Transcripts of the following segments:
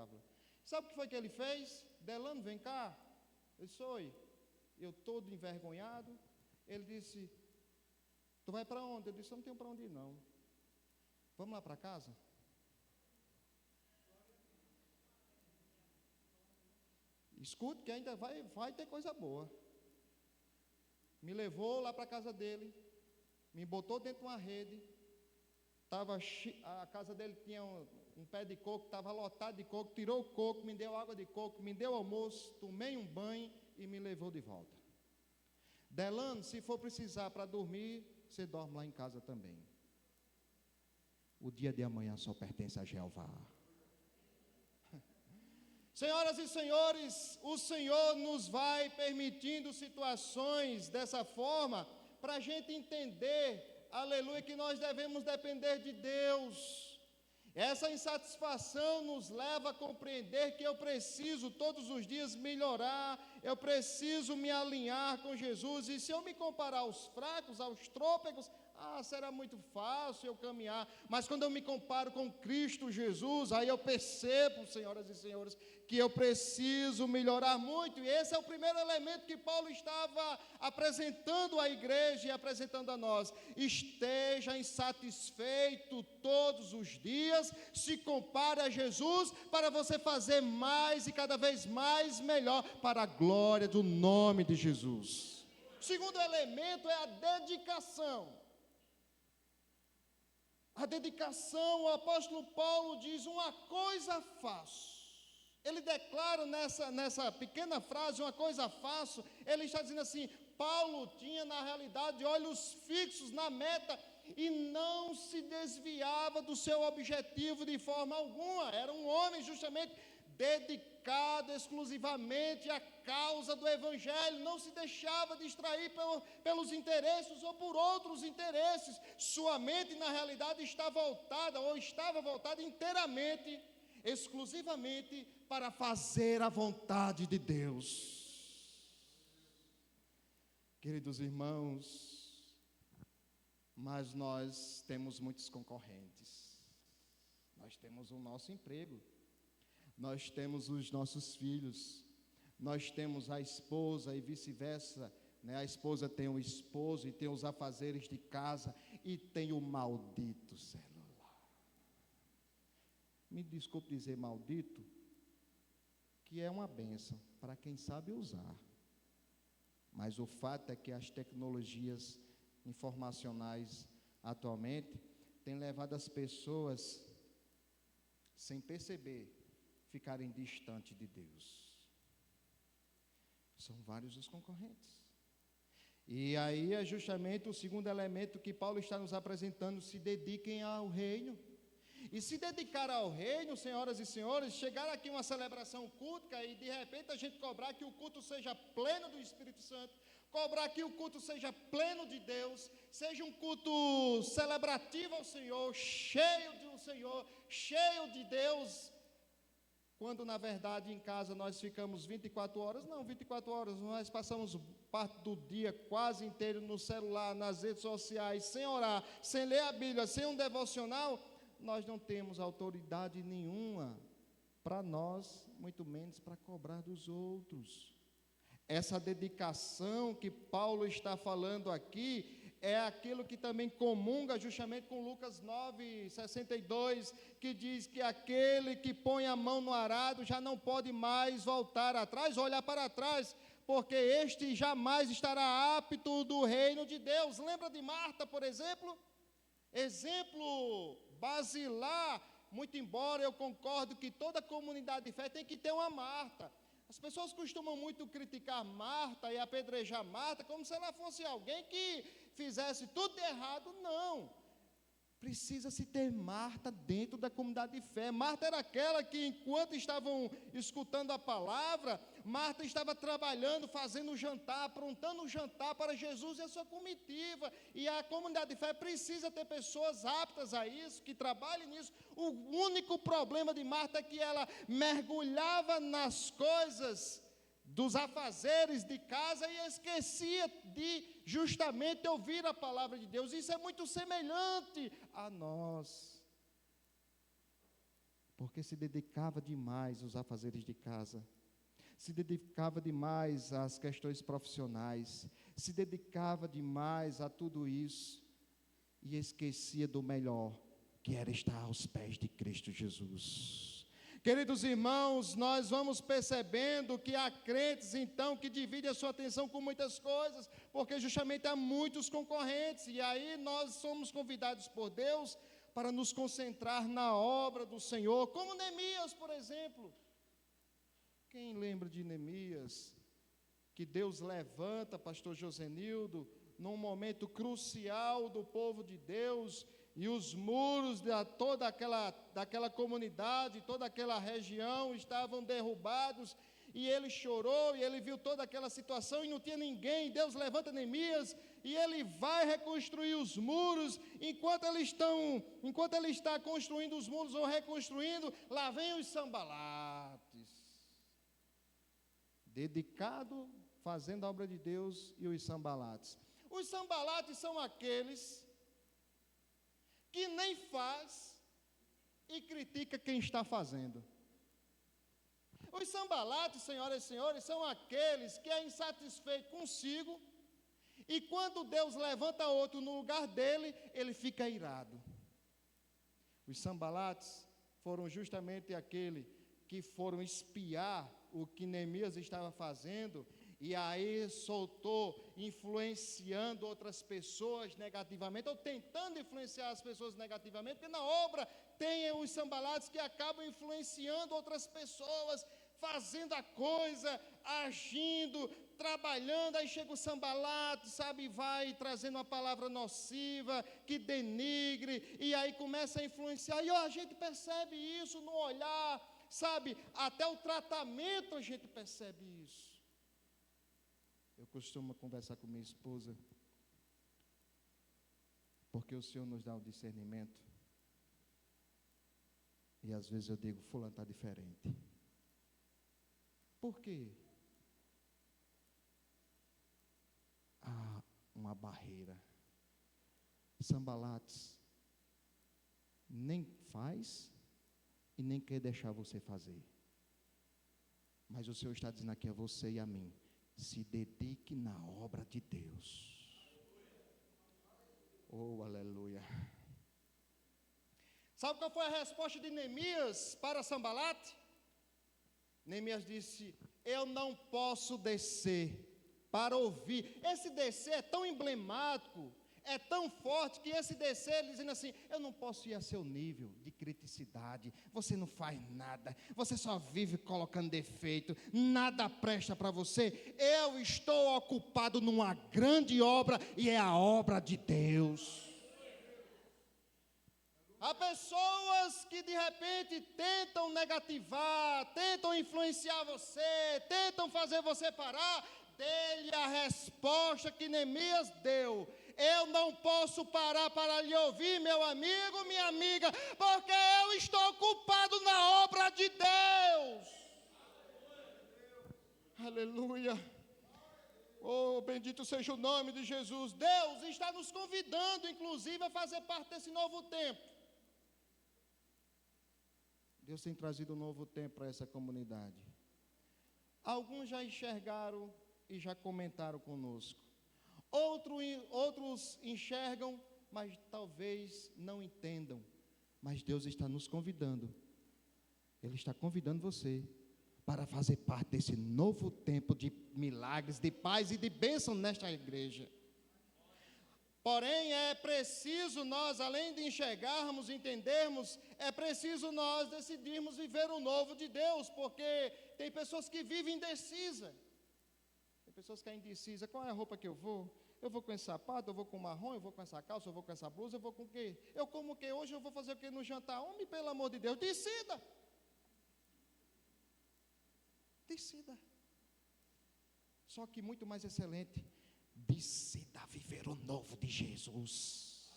palavra. Sabe o que foi que ele fez? Delano, vem cá. Eu disse, oi. Eu todo envergonhado. Ele disse, tu vai para onde? Eu disse, eu não tenho para onde ir não. Vamos lá para casa? Escute que ainda vai ter coisa boa. Me levou lá para a casa dele, me botou dentro de uma rede, a casa dele tinha um pé de coco, estava lotado de coco, tirou o coco, me deu água de coco, me deu almoço, tomei um banho e me levou de volta. Delano, se for precisar para dormir, você dorme lá em casa também. O dia de amanhã só pertence a Jeová. Senhoras e senhores, o Senhor nos vai permitindo situações dessa forma, para a gente entender, aleluia, que nós devemos depender de Deus. Essa insatisfação nos leva a compreender que eu preciso todos os dias melhorar, eu preciso me alinhar com Jesus, e se eu me comparar aos fracos, aos trôpegos, será muito fácil eu caminhar, mas quando eu me comparo com Cristo Jesus, aí eu percebo, senhoras e senhores, que eu preciso melhorar muito, e esse é o primeiro elemento que Paulo estava apresentando à igreja e apresentando a nós. Esteja insatisfeito todos os dias, se compare a Jesus, para você fazer mais e cada vez mais melhor, para a glória do nome de Jesus. O segundo elemento é a dedicação. A dedicação, o apóstolo Paulo diz, uma coisa faço. Ele declara nessa pequena frase, uma coisa faço, ele está dizendo assim, Paulo tinha na realidade olhos fixos na meta e não se desviava do seu objetivo de forma alguma. Era um homem justamente dedicado exclusivamente à causa do Evangelho, não se deixava distrair pelos interesses ou por outros interesses. Sua mente na realidade estava voltada inteiramente, exclusivamente para fazer a vontade de Deus. Queridos irmãos, mas nós temos muitos concorrentes. Nós temos o nosso emprego, nós temos os nossos filhos, nós temos a esposa e vice-versa, né? A esposa tem o esposo e tem os afazeres de casa e tem o maldito celular. Me desculpe dizer maldito, que é uma bênção para quem sabe usar, mas o fato é que as tecnologias informacionais atualmente têm levado as pessoas, sem perceber, ficarem distantes de Deus. São vários os concorrentes. E aí é justamente o segundo elemento que Paulo está nos apresentando: se dediquem ao reino. E se dedicar ao reino, senhoras e senhores, chegar aqui uma celebração cultica e de repente a gente cobrar que o culto seja pleno do Espírito Santo, cobrar que o culto seja pleno de Deus, seja um culto celebrativo ao Senhor, cheio do Senhor, cheio de Deus, quando na verdade em casa nós ficamos 24 horas, não 24 horas, nós passamos parte do dia quase inteiro no celular, nas redes sociais, sem orar, sem ler a Bíblia, sem um devocional. Nós não temos autoridade nenhuma para nós, muito menos para cobrar dos outros. Essa dedicação que Paulo está falando aqui é aquilo que também comunga justamente com Lucas 9:62, que diz que aquele que põe a mão no arado já não pode mais voltar atrás, olhar para trás, porque este jamais estará apto do reino de Deus. Lembra de Marta, por exemplo? Exemplo basilar, muito embora eu concordo que toda comunidade de fé tem que ter uma Marta. As pessoas costumam muito criticar Marta e apedrejar Marta como se ela fosse alguém que fizesse tudo errado. Não. Precisa-se ter Marta dentro da comunidade de fé. Marta era aquela que, enquanto estavam escutando a palavra, Marta estava trabalhando, fazendo o jantar, aprontando o jantar para Jesus e a sua comitiva. E a comunidade de fé precisa ter pessoas aptas a isso, que trabalhem nisso. O único problema de Marta é que ela mergulhava nas coisas dos afazeres de casa e esquecia de justamente ouvir a palavra de Deus. Isso é muito semelhante a nós, porque se dedicava demais aos afazeres de casa, se dedicava demais às questões profissionais, se dedicava demais a tudo isso, e esquecia do melhor, que era estar aos pés de Cristo Jesus. Queridos irmãos, nós vamos percebendo que há crentes, então, que dividem a sua atenção com muitas coisas, porque justamente há muitos concorrentes, e aí nós somos convidados por Deus para nos concentrar na obra do Senhor, como Neemias, por exemplo. Quem lembra de Neemias, que Deus levanta, pastor Josenildo, num momento crucial do povo de Deus, e os muros de toda daquela comunidade, toda aquela região estavam derrubados, e ele chorou, e ele viu toda aquela situação, e não tinha ninguém. Deus levanta Neemias, e ele vai reconstruir os muros. Enquanto ele está construindo os muros, ou reconstruindo, lá vem os Sanbalates, dedicado, fazendo a obra de Deus, e os Sanbalates. Os Sanbalates são aqueles que nem faz e critica quem está fazendo. Os Sanbalates, senhoras e senhores, são aqueles que é insatisfeito consigo, e quando Deus levanta outro no lugar dele, ele fica irado. Os Sanbalates foram justamente aqueles que foram espiar o que Neemias estava fazendo, e aí soltou, influenciando outras pessoas negativamente, ou tentando influenciar as pessoas negativamente, porque na obra tem os Sanbalates que acabam influenciando outras pessoas, fazendo a coisa, agindo, trabalhando. Aí chega o Sanbalate, sabe, vai trazendo uma palavra nociva, que denigre, e aí começa a influenciar, e a gente percebe isso no olhar, sabe, até o tratamento a gente percebe isso. Eu costumo conversar com minha esposa, porque o Senhor nos dá o discernimento, e às vezes eu digo, fulano está diferente. Por quê? Há uma barreira. Sanbalates nem faz e nem quer deixar você fazer. Mas o Senhor está dizendo aqui a você e a mim, se dedique na obra de Deus. Oh, aleluia. Sabe qual foi a resposta de Neemias para Sanbalate? Neemias disse, eu não posso descer para ouvir. Esse descer é tão emblemático, é tão forte, que esse descer, ele dizendo assim, eu não posso ir a seu nível de criticidade, você não faz nada, você só vive colocando defeito, nada presta para você. Eu estou ocupado numa grande obra, e é a obra de Deus. Há pessoas que de repente tentam negativar, tentam influenciar você, tentam fazer você parar. Dê-lhe a resposta que Neemias deu. Eu não posso parar para lhe ouvir, meu amigo, minha amiga, porque eu estou ocupado na obra de Deus. Aleluia. Oh, bendito seja o nome de Jesus. Deus está nos convidando, inclusive, a fazer parte desse novo tempo. Deus tem trazido um novo tempo para essa comunidade. Alguns já enxergaram e já comentaram conosco. Outros enxergam, mas talvez não entendam. Mas Deus está nos convidando. Ele está convidando você para fazer parte desse novo tempo de milagres, de paz e de bênção nesta igreja. Porém, é preciso nós, além de enxergarmos, entendermos, é preciso nós decidirmos viver o novo de Deus, porque tem pessoas que vivem indecisa. Tem pessoas que é indecisa, qual é a roupa que eu vou? Eu vou com esse sapato, eu vou com marrom, eu vou com essa calça, eu vou com essa blusa, eu vou com o quê? Eu como o quê? Hoje eu vou fazer o quê no jantar? Homem, pelo amor de Deus, decida. Decida. Só que muito mais excelente, decida viver o novo de Jesus.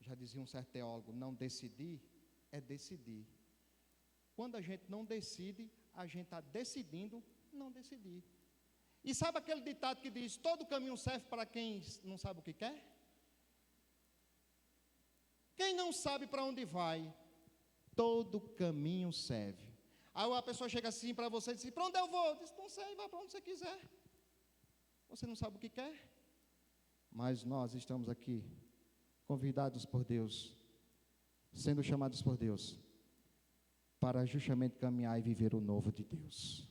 Já dizia um certo teólogo, não decidir é decidir. Quando a gente não decide, a gente está decidindo não decidir. E sabe aquele ditado que diz, todo caminho serve para quem não sabe o que quer? Quem não sabe para onde vai, todo caminho serve. Aí a pessoa chega assim para você e diz: para onde eu vou? Eu disse: não sei, vá para onde você quiser. Você não sabe o que quer? Mas nós estamos aqui, convidados por Deus, sendo chamados por Deus, para justamente caminhar e viver o novo de Deus.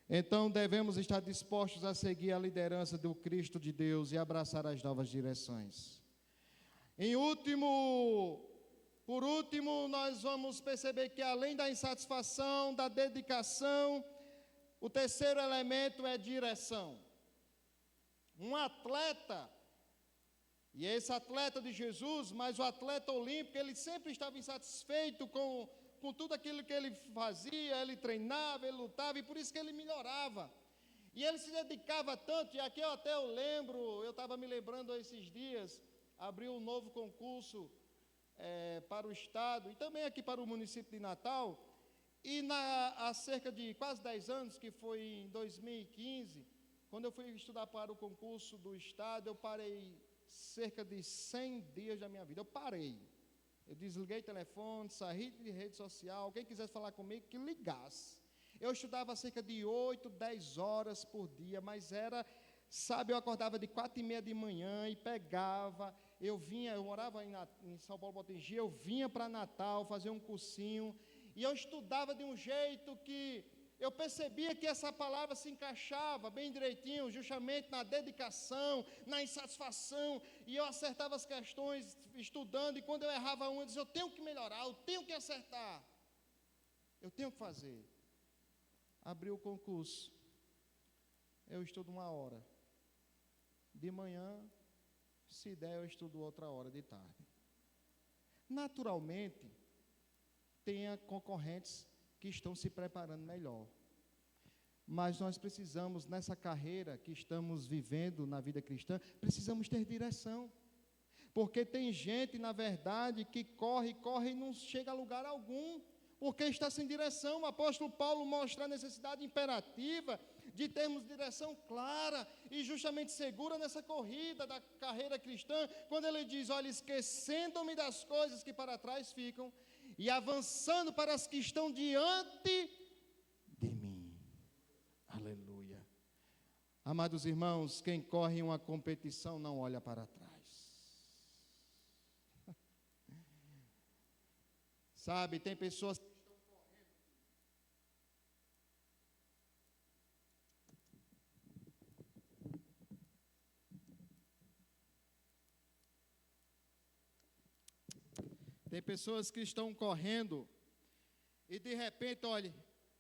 Então devemos estar dispostos a seguir a liderança do Cristo de Deus e abraçar as novas direções. Por último, nós vamos perceber que além da insatisfação, da dedicação, o terceiro elemento é direção. Um atleta, e esse atleta de Jesus, mas o atleta olímpico, ele sempre estava insatisfeito com tudo aquilo que ele fazia, ele treinava, ele lutava, e por isso que ele melhorava. E ele se dedicava tanto, e aqui eu lembro, eu estava me lembrando esses dias, abriu um novo concurso para o Estado, e também aqui para o município de Natal, e há cerca de quase 10 anos, que foi em 2015, quando eu fui estudar para o concurso do Estado, eu parei cerca de 100 dias da minha vida, eu parei. Eu desliguei o telefone, saí de rede social, quem quisesse falar comigo, que ligasse. Eu estudava cerca de 8, 10 horas por dia, mas eu acordava de 4h30 de manhã e pegava, eu morava em São Paulo, Potengi, eu vinha para Natal fazer um cursinho, e eu estudava de um jeito que eu percebia que essa palavra se encaixava bem direitinho, justamente na dedicação, na insatisfação, e eu acertava as questões estudando, e quando eu errava uma, eu dizia: eu tenho que melhorar, eu tenho que acertar, eu tenho que fazer. Abriu o concurso, eu estudo 1 hora, de manhã, se der eu estudo outra hora de tarde. Naturalmente, tenha concorrentes que estão se preparando melhor. Mas nós precisamos, nessa carreira que estamos vivendo na vida cristã, precisamos ter direção. Porque tem gente, na verdade, que corre e não chega a lugar algum, porque está sem direção. O apóstolo Paulo mostra a necessidade imperativa de termos direção clara e justamente segura nessa corrida da carreira cristã, quando ele diz: olha, esquecendo-me das coisas que para trás ficam, e avançando para as que estão diante de mim. Aleluia. Amados irmãos, quem corre em uma competição não olha para trás. Sabe, tem pessoas que estão correndo. Tem pessoas que estão correndo e de repente, olha,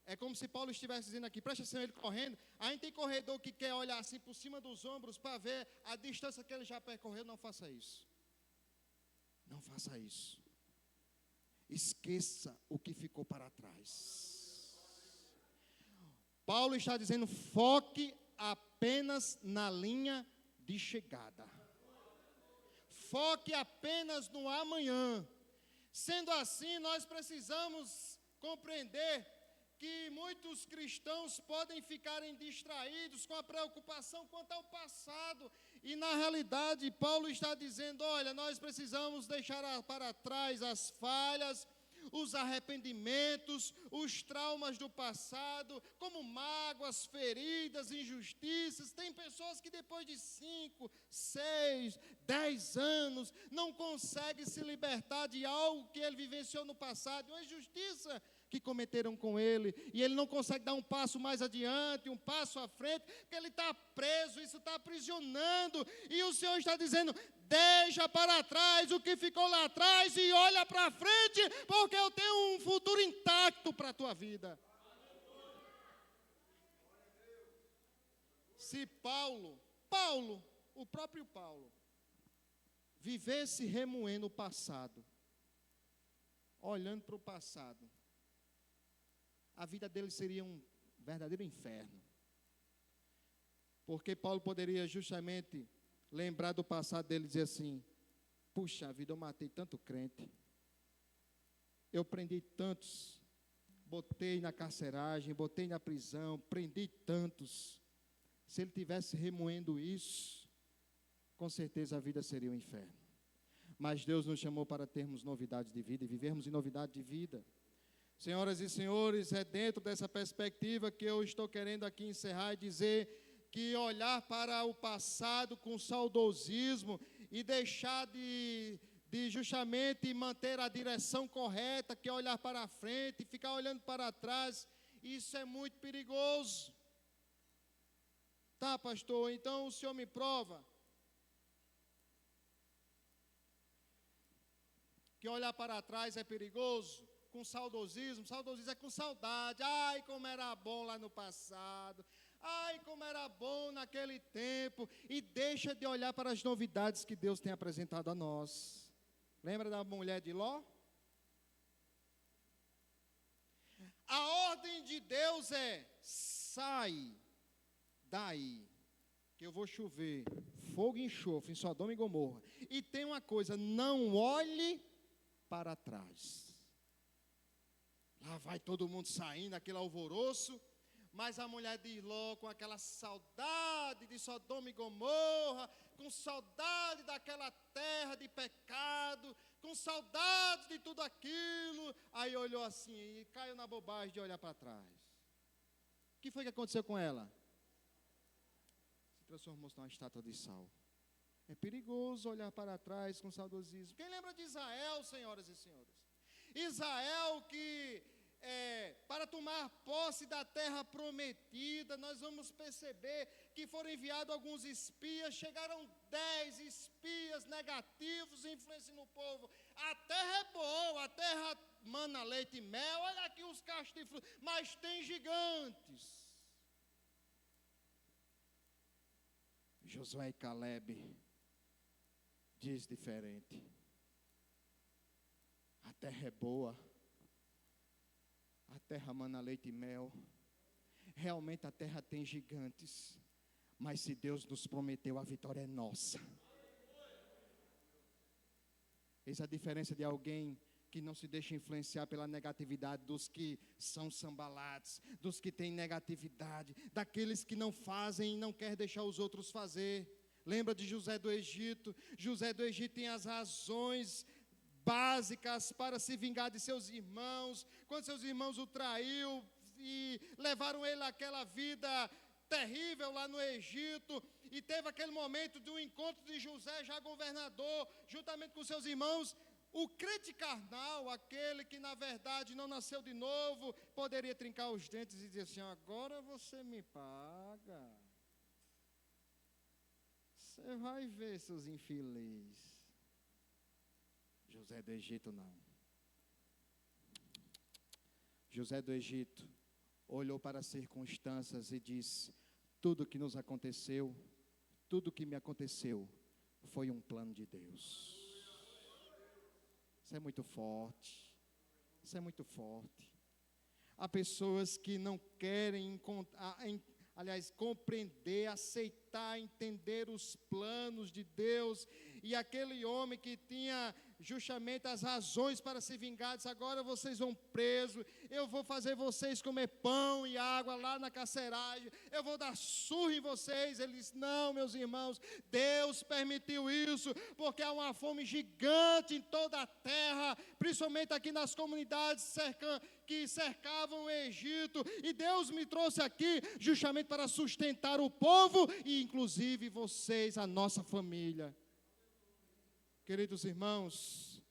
é como se Paulo estivesse dizendo aqui, presta atenção, ele correndo. Aí tem corredor que quer olhar assim por cima dos ombros para ver a distância que ele já percorreu. Não faça isso. Não faça isso. Esqueça o que ficou para trás. Paulo está dizendo: foque apenas na linha de chegada. Foque apenas no amanhã. Sendo assim, nós precisamos compreender que muitos cristãos podem ficarem distraídos com a preocupação quanto ao passado. E na realidade, Paulo está dizendo: olha, nós precisamos deixar para trás as falhas, os arrependimentos, os traumas do passado, como mágoas, feridas, injustiças. Tem pessoas que depois de 5, 6, 10 anos não conseguem se libertar de algo que ele vivenciou no passado, uma injustiça que cometeram com ele, e ele não consegue dar um passo mais adiante, um passo à frente, porque ele está preso, isso está aprisionando, e o Senhor está dizendo: deixa para trás o que ficou lá atrás e olha para frente, porque eu tenho um futuro intacto para a tua vida. Se Paulo, o próprio Paulo, vivesse remoendo o passado, olhando para o passado, a vida dele seria um verdadeiro inferno. Porque Paulo poderia justamente lembrar do passado dele e dizer assim: puxa vida, eu matei tanto crente, eu prendi tantos, botei na carceragem, botei na prisão, prendi tantos. Se ele tivesse remoendo isso, com certeza a vida seria um inferno. Mas Deus nos chamou para termos novidades de vida e vivermos em novidade de vida. Senhoras e senhores, é dentro dessa perspectiva que eu estou querendo aqui encerrar e dizer que olhar para o passado com saudosismo e deixar de justamente manter a direção correta, que é olhar para a frente e ficar olhando para trás, isso é muito perigoso. Tá, pastor, então o senhor me prova que olhar para trás é perigoso, com saudosismo. Saudosismo é com saudade. Ai, como era bom lá no passado. Ai, como era bom naquele tempo. E deixa de olhar para as novidades que Deus tem apresentado a nós. Lembra da mulher de Ló? A ordem de Deus é: sai daí, que eu vou chover fogo e enxofre em Sodoma e Gomorra. E tem uma coisa: não olhe para trás. Lá vai todo mundo saindo, aquele alvoroço, mas a mulher de Ló, com aquela saudade de Sodoma e Gomorra, com saudade daquela terra de pecado, com saudade de tudo aquilo, aí olhou assim e caiu na bobagem de olhar para trás. O que foi que aconteceu com ela? Se transformou-se numa estátua de sal. É perigoso olhar para trás com saudosismo. Quem lembra de Israel, senhoras e senhores? Israel que, para tomar posse da terra prometida, nós vamos perceber que foram enviados alguns espias, chegaram 10 espias negativos, influenciando o povo. A terra é boa, a terra mana leite e mel, olha aqui os cachos de fruta, mas tem gigantes. Josué e Caleb diz diferente. A terra é boa, a terra mana leite e mel. Realmente a terra tem gigantes, mas se Deus nos prometeu, a vitória é nossa. Eis a diferença de alguém que não se deixa influenciar pela negatividade dos que são sambalates, dos que têm negatividade, daqueles que não fazem e não quer deixar os outros fazer. Lembra de José do Egito? José do Egito tem as razões básicas para se vingar de seus irmãos, quando seus irmãos o traiu e levaram ele àquela vida terrível lá no Egito, e teve aquele momento do encontro de José, já governador, juntamente com seus irmãos. O crente carnal, aquele que na verdade não nasceu de novo, poderia trincar os dentes e dizer assim: agora você me paga. Você vai ver, seus infelizes. José do Egito não. José do Egito olhou para as circunstâncias e disse: tudo que nos aconteceu, tudo que me aconteceu, foi um plano de Deus. Isso é muito forte. Isso é muito forte. Há pessoas que não querem compreender, aceitar, entender os planos de Deus. E aquele homem que tinha justamente as razões para se vingar, disse: agora vocês vão presos, eu vou fazer vocês comer pão e água lá na carceragem, eu vou dar surra em vocês. Ele disse: não, meus irmãos, Deus permitiu isso, porque há uma fome gigante em toda a terra, principalmente aqui nas comunidades que cercavam o Egito, e Deus me trouxe aqui justamente para sustentar o povo, e inclusive vocês, a nossa família. Queridos irmãos,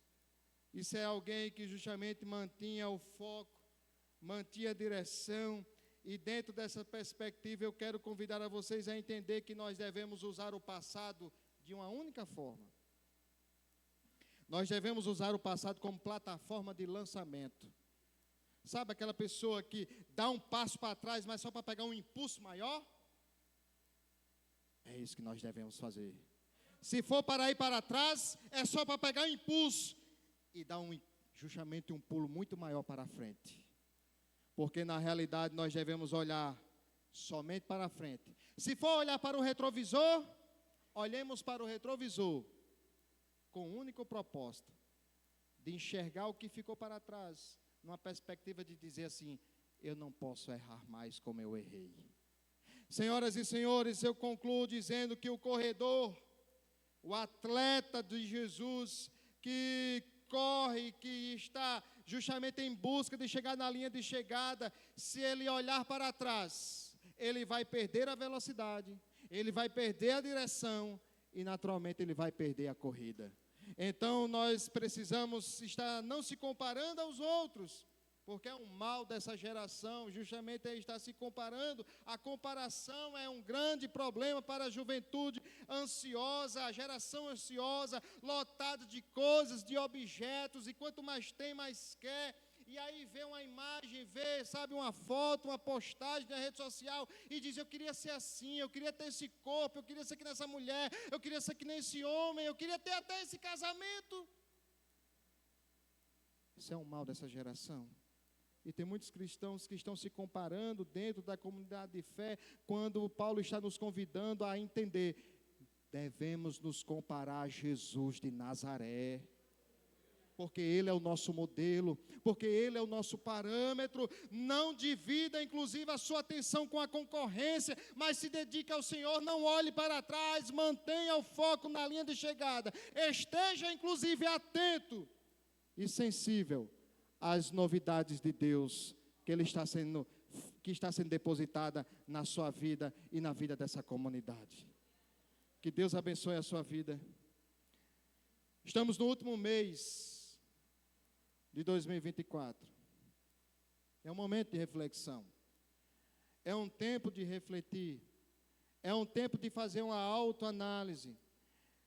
isso é alguém que justamente mantinha o foco, mantinha a direção, e dentro dessa perspectiva eu quero convidar a vocês a entender que nós devemos usar o passado de uma única forma. Nós devemos usar o passado como plataforma de lançamento. Sabe aquela pessoa que dá um passo para trás, mas só para pegar um impulso maior? É isso que nós devemos fazer. Se for para ir para trás, é só para pegar um impulso e dar justamente um pulo muito maior para a frente. Porque na realidade nós devemos olhar somente para a frente. Se for olhar para o retrovisor, olhemos para o retrovisor com o único propósito de enxergar o que ficou para trás, numa perspectiva de dizer assim: eu não posso errar mais como eu errei. Senhoras e senhores, eu concluo dizendo que o corredor o atleta de Jesus, que corre, que está justamente em busca de chegar na linha de chegada, se ele olhar para trás, ele vai perder a velocidade, ele vai perder a direção e naturalmente ele vai perder a corrida. Então nós precisamos estar não se comparando aos outros, porque é um mal dessa geração, justamente é estar se comparando. A comparação é um grande problema para a juventude ansiosa, a geração ansiosa, lotada de coisas, de objetos, e quanto mais tem, mais quer. E aí vê uma imagem, vê, sabe, uma foto, uma postagem na rede social e diz: eu queria ser assim, eu queria ter esse corpo, eu queria ser que nessa mulher, eu queria ser que nesse homem, eu queria ter até esse casamento. Isso é um mal dessa geração. E tem muitos cristãos que estão se comparando dentro da comunidade de fé, quando Paulo está nos convidando a entender, devemos nos comparar a Jesus de Nazaré, porque Ele é o nosso modelo, porque Ele é o nosso parâmetro. Não divida inclusive a sua atenção com a concorrência, mas se dedique ao Senhor, não olhe para trás, mantenha o foco na linha de chegada, esteja inclusive atento e sensível as novidades de Deus que está sendo depositada na sua vida e na vida dessa comunidade. Que Deus abençoe a sua vida. Estamos no último mês de 2024. É um momento de reflexão. É um tempo de refletir. É um tempo de fazer uma autoanálise.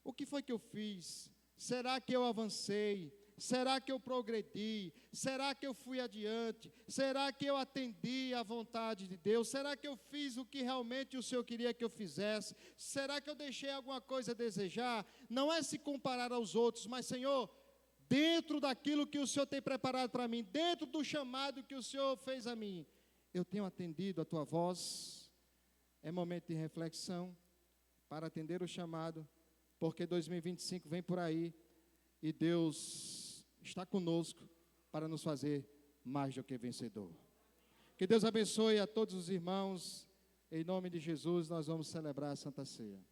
O que foi que eu fiz? Será que eu avancei? Será que eu progredi? Será que eu fui adiante? Será que eu atendi à vontade de Deus? Será que eu fiz o que realmente o Senhor queria que eu fizesse? Será que eu deixei alguma coisa a desejar? Não é se comparar aos outros, mas, Senhor, dentro daquilo que o Senhor tem preparado para mim, dentro do chamado que o Senhor fez a mim, eu tenho atendido a Tua voz? É momento de reflexão para atender o chamado, porque 2025 vem por aí e Deus está conosco para nos fazer mais do que vencedor. Que Deus abençoe a todos os irmãos. Em nome de Jesus, nós vamos celebrar a Santa Ceia.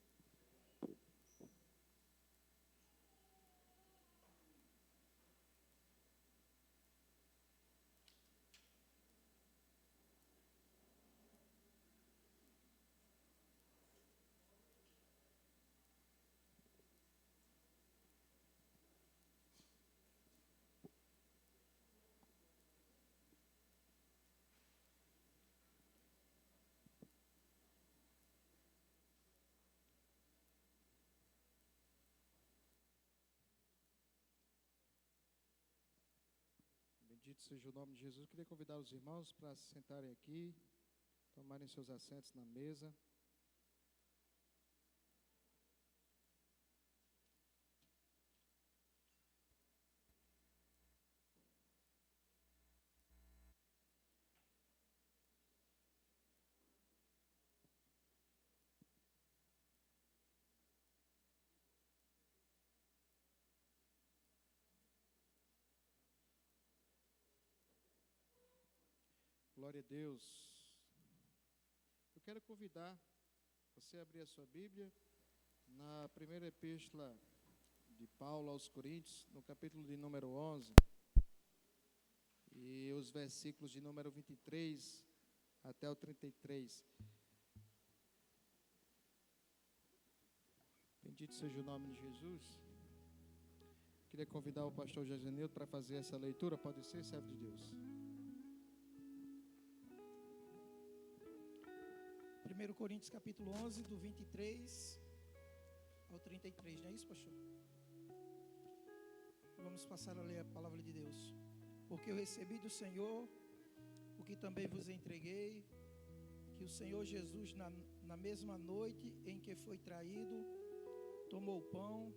Bendito seja o nome de Jesus. Eu queria convidar os irmãos para se sentarem aqui, tomarem seus assentos na mesa. Glória a Deus. Eu quero convidar você a abrir a sua Bíblia na primeira epístola de Paulo aos Coríntios, no capítulo de número 11, e os versículos de número 23 até o 33. Bendito seja o nome de Jesus. Queria convidar o pastor Jazenildo para fazer essa leitura. Pode ser, servo de Deus. 1 Coríntios capítulo 11, do 23 ao 33, não é isso, pastor? Vamos passar a ler a palavra de Deus. Porque eu recebi do Senhor o que também vos entreguei, que o Senhor Jesus, na mesma noite em que foi traído, tomou o pão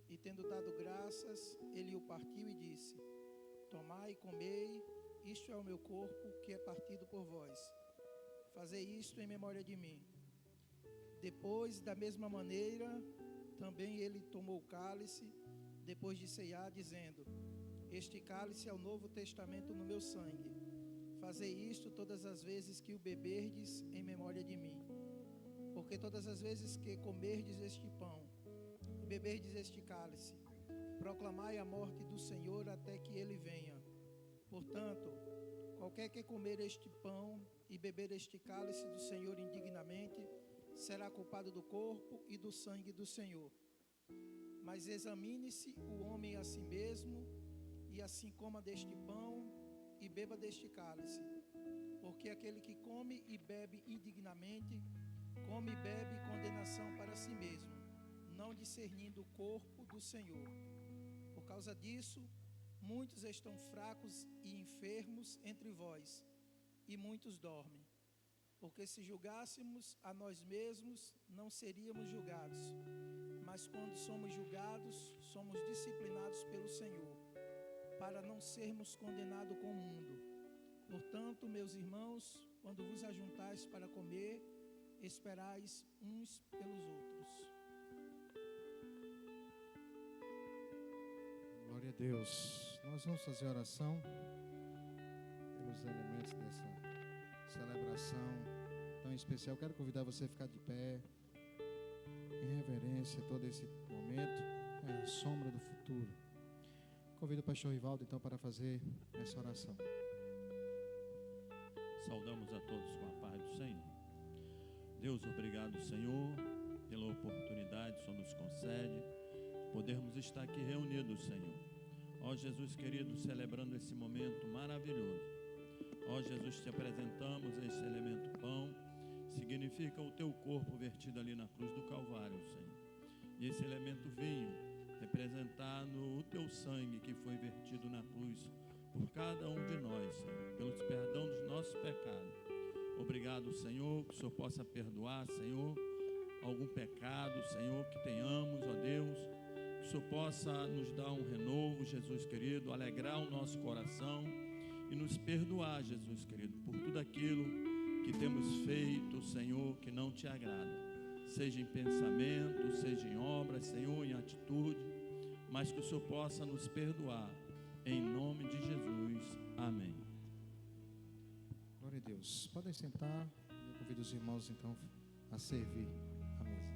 e, tendo dado graças, ele o partiu e disse: tomai e comei, isto é o meu corpo que é partido por vós. Fazei isto em memória de mim. Depois, da mesma maneira, também ele tomou o cálice, depois de ceiar, dizendo: este cálice é o novo testamento no meu sangue. Fazei isto todas as vezes que o beberdes em memória de mim. Porque todas as vezes que comerdes este pão e beberdes este cálice, proclamai a morte do Senhor até que ele venha. Portanto, qualquer que comer este pão e beber este cálice do Senhor indignamente, será culpado do corpo e do sangue do Senhor. Mas examine-se o homem a si mesmo, e assim coma deste pão e beba deste cálice. Porque aquele que come e bebe indignamente, come e bebe condenação para si mesmo, não discernindo o corpo do Senhor. Por causa disso, muitos estão fracos e enfermos entre vós, e muitos dormem. Porque se julgássemos a nós mesmos, não seríamos julgados. Mas quando somos julgados, somos disciplinados pelo Senhor, para não sermos condenados com o mundo. Portanto, meus irmãos, quando vos ajuntais para comer, esperais uns pelos outros. Glória a Deus. Nós vamos fazer oração pelos elementos dessa celebração tão especial. Quero convidar você a ficar de pé, em reverência a todo esse momento, é a sombra do futuro. Convido o pastor Rivaldo, então, para fazer essa oração. Saudamos a todos com a paz do Senhor. Deus, obrigado, Senhor, pela oportunidade que o Senhor nos concede de podermos estar aqui reunidos, Senhor. Ó Jesus querido, celebrando esse momento maravilhoso. Ó Jesus, te apresentamos esse elemento pão, significa o teu corpo vertido ali na cruz do Calvário, Senhor. E esse elemento vinho, representando o teu sangue que foi vertido na cruz por cada um de nós, Senhor, pelo perdão dos nossos pecados. Obrigado, Senhor, que o Senhor possa perdoar, Senhor, algum pecado, Senhor, que tenhamos, ó Deus, que o Senhor possa nos dar um renovo, Jesus querido, alegrar o nosso coração e nos perdoar, Jesus querido, por tudo aquilo que temos feito, Senhor, que não te agrada, seja em pensamento, seja em obras, Senhor, em atitude, mas que o Senhor possa nos perdoar, em nome de Jesus, amém. Glória a Deus. Podem sentar. Eu convido os irmãos, então, a servir a mesa.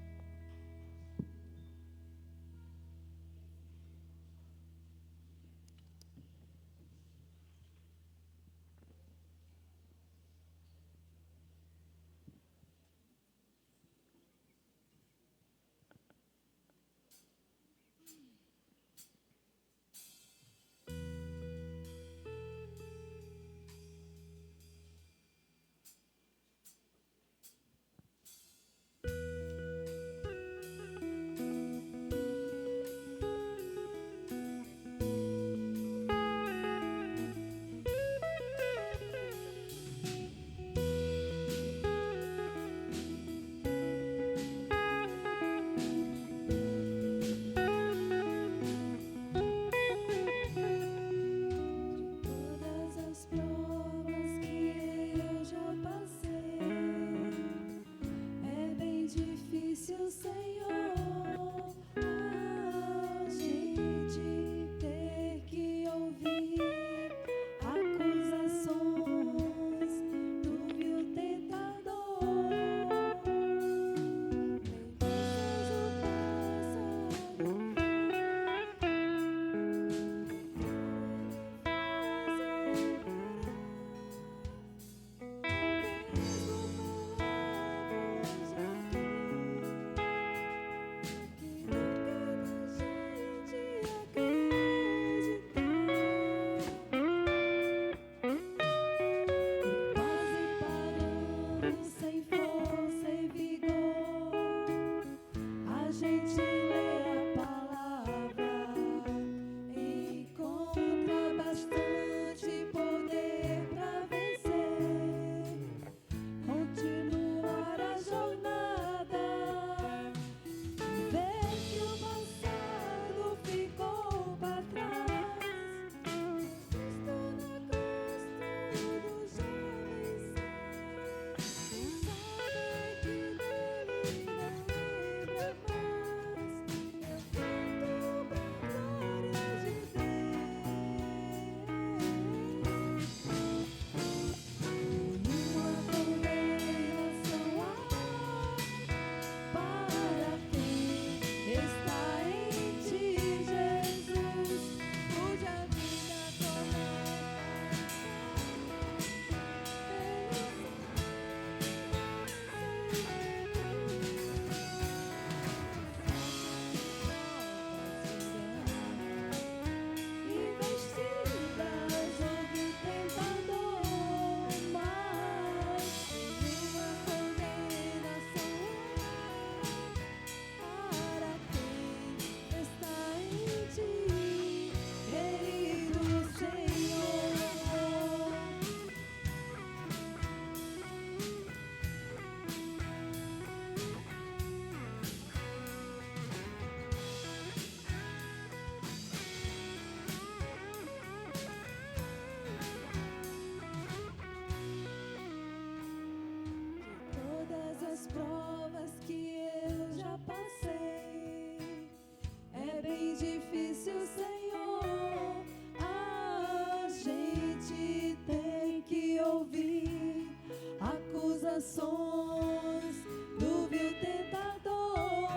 tentações do vil tentador.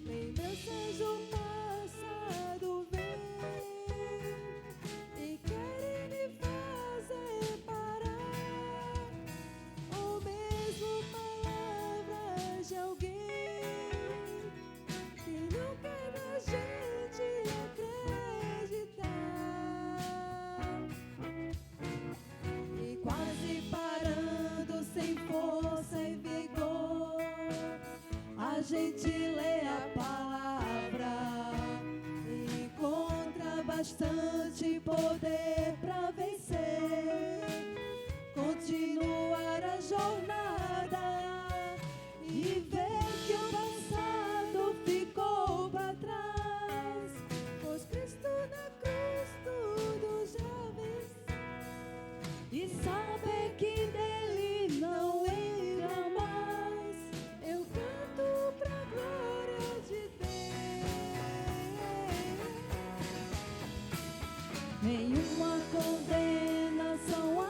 Lembranças do passado vêm e querem me fazer parar, ou mesmo palavras de alguém que não quer na gente acreditar. E quase parando, sem força e vigor, a gente lê a palavra e encontra bastante poder para vencer, continuar a jornada e ver que o passado ficou para trás, pois Cristo na cruz tudo já venceu, e saber que dele não lembra mais. Eu canto pra glória de Deus. Nenhuma condenação há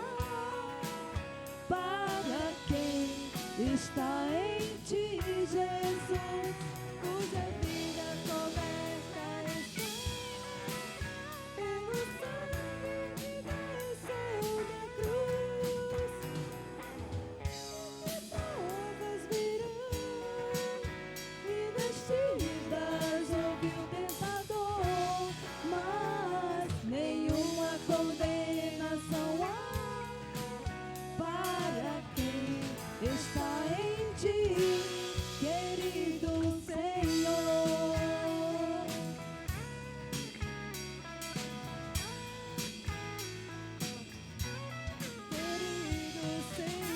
para quem está em ti, Jesus, cuja vida coberta está pelo sangue que desceu da cruz. E provas virão investidas, ouviu o tentador, mas nenhuma condenação há para quem está em ti, querido Senhor. Querido Senhor.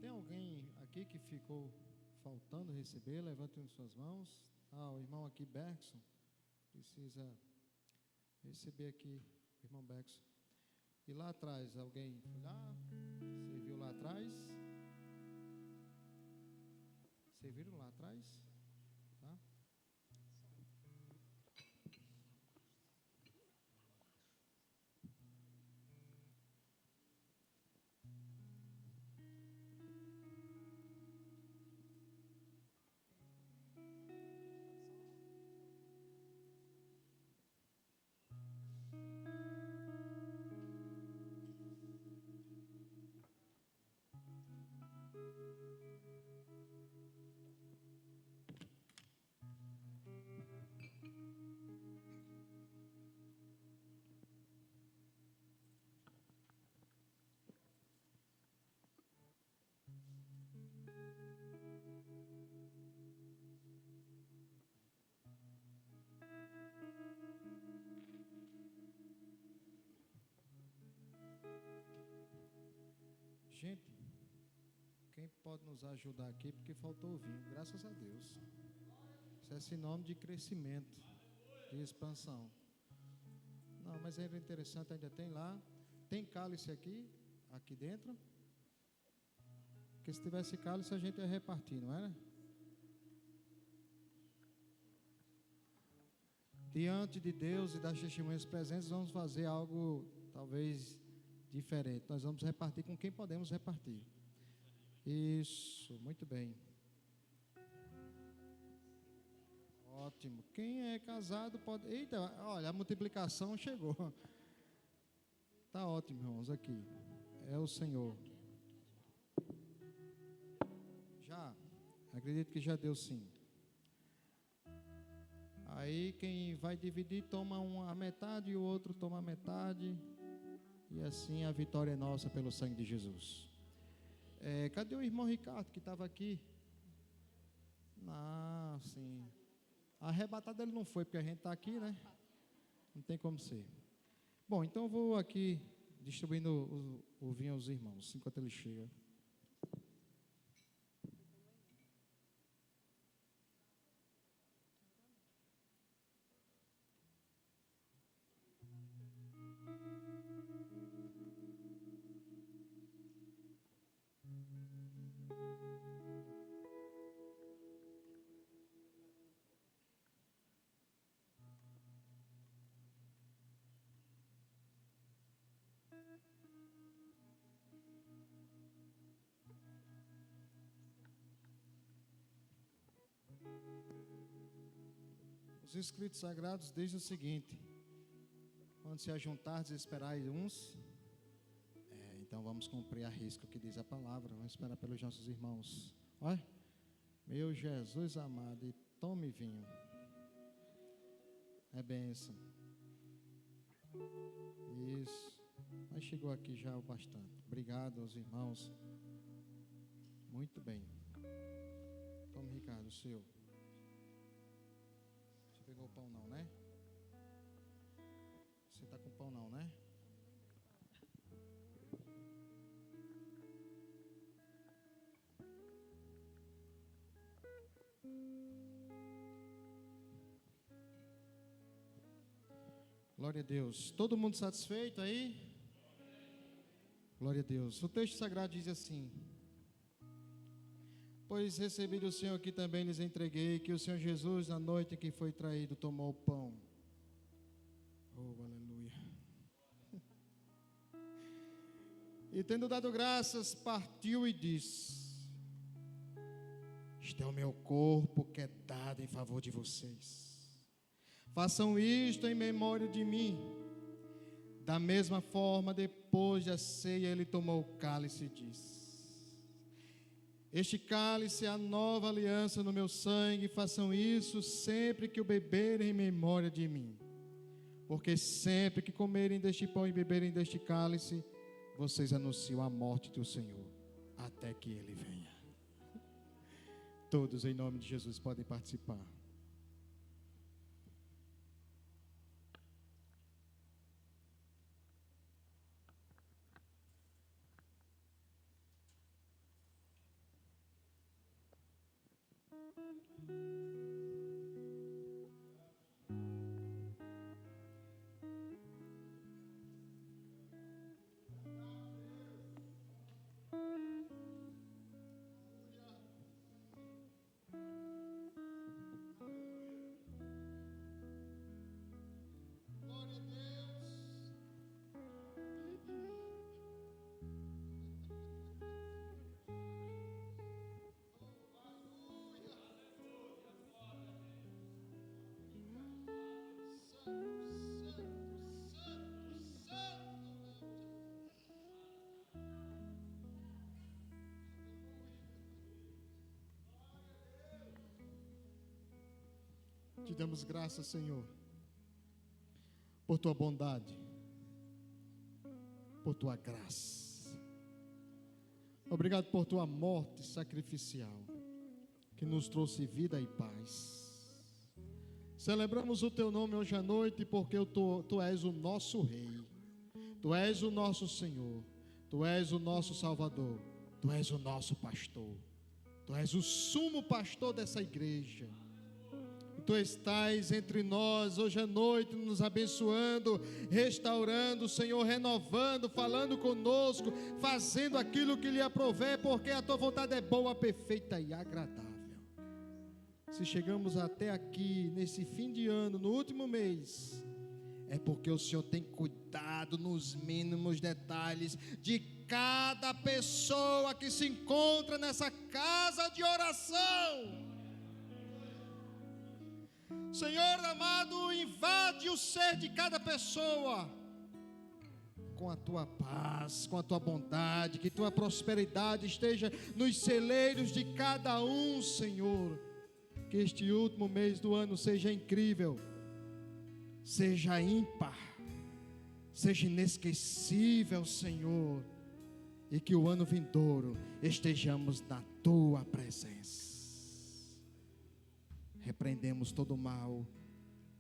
Tem alguém aqui que ficou faltando receber? Levante suas mãos. O irmão aqui, Bergson, precisa receber aqui, o irmão Bergson. E lá atrás, alguém foi lá? Você viu lá atrás? Vocês viram lá atrás? Tá? Gente, quem pode nos ajudar aqui, porque faltou o vinho, graças a Deus. Isso é sinônimo de crescimento, de expansão. Não, mas era interessante, ainda tem lá. Tem cálice aqui dentro. Porque se tivesse cálice a gente ia repartir, não era? Diante de Deus e das testemunhas presentes, vamos fazer algo talvez diferente. Nós vamos repartir com quem podemos repartir. Isso, muito bem. Ótimo. Quem é casado pode... Eita, olha, a multiplicação chegou. Tá ótimo, irmãos, aqui. É o Senhor. Já, acredito que já deu sim. Aí quem vai dividir toma a metade e o outro toma a metade. E assim a vitória é nossa pelo sangue de Jesus. Cadê o irmão Ricardo que estava aqui? Ah, sim. Arrebatado ele não foi, porque a gente está aqui, né? Não tem como ser. Bom, então eu vou aqui distribuindo o vinho aos irmãos, enquanto ele chega. Os escritos sagrados dizem o seguinte: quando se ajuntardes, esperai uns. Então vamos cumprir a risca o que diz a palavra. Vamos esperar pelos nossos irmãos. Olha, meu Jesus amado, e tome vinho. É bênção. Isso. Mas chegou aqui já o bastante. Obrigado aos irmãos. Muito bem. Tome, Ricardo, o seu. Você pegou o pão não, né? Você está com pão não, né? Glória a Deus. Todo mundo satisfeito aí? Glória a Deus. O texto sagrado diz assim: pois recebi do Senhor que também lhes entreguei, que o Senhor Jesus, na noite em que foi traído, tomou o pão. Oh, aleluia. E tendo dado graças, partiu e disse: este é o meu corpo que é dado em favor de vocês. Façam isto em memória de mim. Da mesma forma, depois da ceia, ele tomou o cálice e disse: este cálice é a nova aliança no meu sangue. Façam isso sempre que o beberem em memória de mim. Porque sempre que comerem deste pão e beberem deste cálice, vocês anunciam a morte do Senhor, até que Ele venha. Todos, em nome de Jesus, podem participar. Te damos graças, Senhor, por tua bondade, por tua graça. Obrigado por tua morte sacrificial, que nos trouxe vida e paz. Celebramos o teu nome hoje à noite, porque tu és o nosso Rei, tu és o nosso Senhor, tu és o nosso Salvador, tu és o nosso pastor, tu és o sumo pastor dessa igreja. Tu estás entre nós hoje à noite, nos abençoando, restaurando, Senhor, renovando, falando conosco, fazendo aquilo que lhe aprouver, porque a tua vontade é boa, perfeita e agradável. Se chegamos até aqui, nesse fim de ano, no último mês, é porque o Senhor tem cuidado nos mínimos detalhes de cada pessoa que se encontra nessa casa de oração. Senhor amado, invade o ser de cada pessoa com a tua paz, com a tua bondade, que tua prosperidade esteja nos celeiros de cada um, Senhor. Que este último mês do ano seja incrível, seja ímpar, seja inesquecível, Senhor, e que o ano vindouro estejamos na tua presença. repreendemos todo o mal,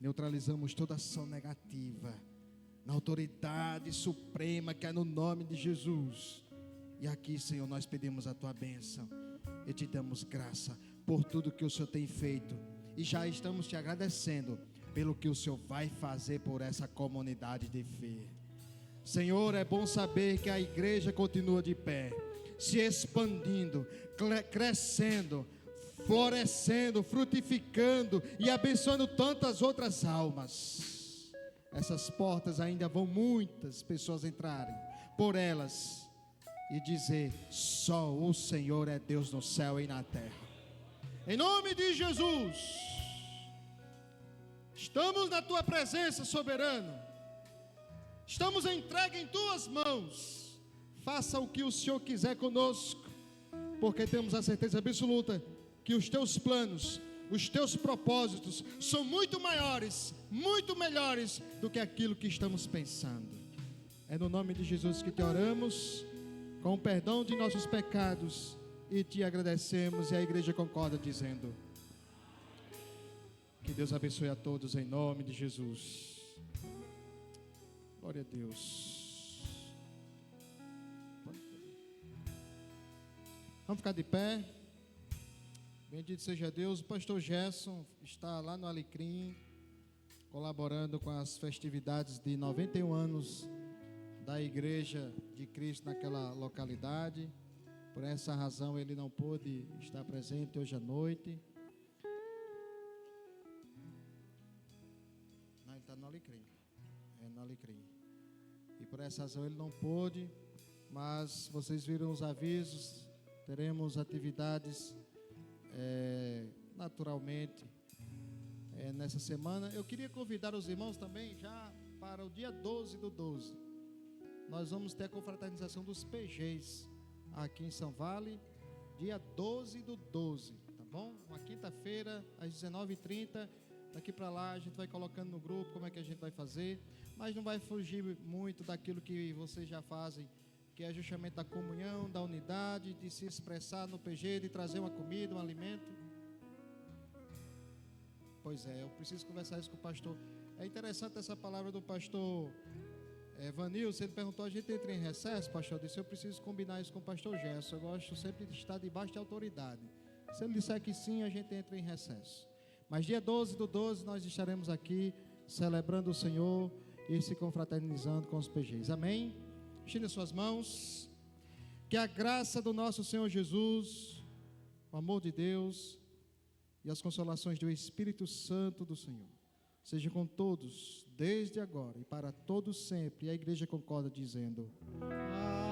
neutralizamos toda ação negativa, na autoridade suprema que é no nome de Jesus. E aqui, Senhor, nós pedimos a Tua bênção e Te damos graça por tudo que o Senhor tem feito. E já estamos Te agradecendo pelo que o Senhor vai fazer por essa comunidade de fé. Senhor, é bom saber que a igreja continua de pé, se expandindo, crescendo, florescendo, frutificando e abençoando tantas outras almas. Essas portas ainda vão muitas pessoas entrarem por elas e dizer: só o Senhor é Deus no céu e na terra. Em nome de Jesus, estamos na Tua presença, soberano. Estamos entregues em Tuas mãos. Faça o que o Senhor quiser conosco, porque temos a certeza absoluta que os Teus planos, os Teus propósitos são muito maiores, muito melhores do que aquilo que estamos pensando. É no nome de Jesus que Te oramos, com o perdão de nossos pecados, e Te agradecemos. E a igreja concorda dizendo: que Deus abençoe a todos em nome de Jesus. Glória a Deus. Vamos ficar de pé. Bendito seja Deus. O pastor Gerson está lá no Alecrim, colaborando com as festividades de 91 anos da Igreja de Cristo naquela localidade. Por essa razão ele não pôde estar presente hoje à noite. Não, ele está no Alecrim. É no Alecrim. E por essa razão ele não pôde, mas vocês viram os avisos. Teremos atividades naturalmente nessa semana. Eu queria convidar os irmãos também já para o dia 12/12. Nós vamos ter a confraternização dos PGs aqui em São Vale, dia 12/12, tá bom? Uma quinta-feira às 19h30. Daqui para lá a gente vai colocando no grupo como é que a gente vai fazer, mas não vai fugir muito daquilo que vocês já fazem, que é justamente da comunhão, da unidade, de se expressar no PG, de trazer uma comida, um alimento. Pois é, eu preciso conversar isso com o pastor. É interessante essa palavra do pastor Vanilson. Ele perguntou: a gente entra em recesso, pastor? Eu disse: eu preciso combinar isso com o pastor Gerson. Eu gosto sempre de estar debaixo de autoridade. Se ele disser que sim, a gente entra em recesso. Mas dia 12/12 nós estaremos aqui celebrando o Senhor e se confraternizando com os PGs. Amém? Estenda suas mãos. Que a graça do nosso Senhor Jesus, o amor de Deus e as consolações do Espírito Santo do Senhor seja com todos, desde agora e para todos sempre. E a igreja concorda dizendo: amém.